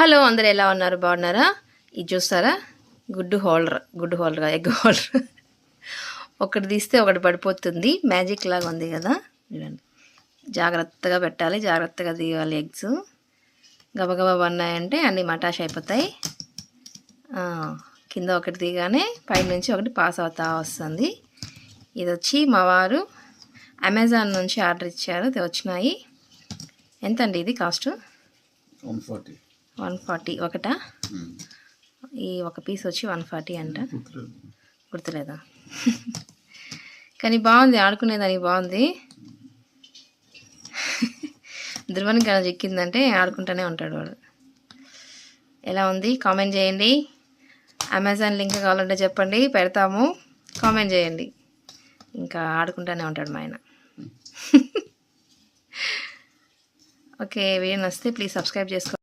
Hello అందరు ఎలా ఉన్నారు? బాగున్నారా? ఇది చూస్తారా? గుడ్డు హోల్డర్ ఎగ్ హోల్డర్ ఒకటి తీస్తే ఒకటి పడిపోతుంది. మ్యాజిక్ లాగా ఉంది కదా, చూడండి. జాగ్రత్తగా పెట్టాలి, జాగ్రత్తగా తీయాలి. ఎగ్స్ గబగబా పన్నాయంటే అన్నీ మటాష్ అయిపోతాయి. కింద ఒకటి తీయగానే పైనుంచి ఒకటి పాస్ అవుతా వస్తుంది. ఇది వచ్చి మా వారు అమెజాన్ నుంచి ఆర్డర్ ఇచ్చారు, వచ్చినాయి. ఎంతండి ఇది కాస్ట్? 140 ఒకటా? ఈ ఒక పీస్ వచ్చి 140 అంట. గుర్తులేదా? కానీ బాగుంది, ఆడుకునేదానికి బాగుంది. ధ్రువనికి కానీ చిక్కిందంటే ఆడుకుంటూనే ఉంటాడు వాడు. ఎలా ఉంది కామెంట్ చేయండి. అమెజాన్ లింక్ కావాలంటే చెప్పండి, పెడతాము. కామెంట్ చేయండి. ఇంకా ఆడుకుంటూనే ఉంటాడు మా ఆయన. ఓకే, వీడియో నచ్చితే ప్లీజ్ సబ్స్క్రైబ్ చేసుకోండి.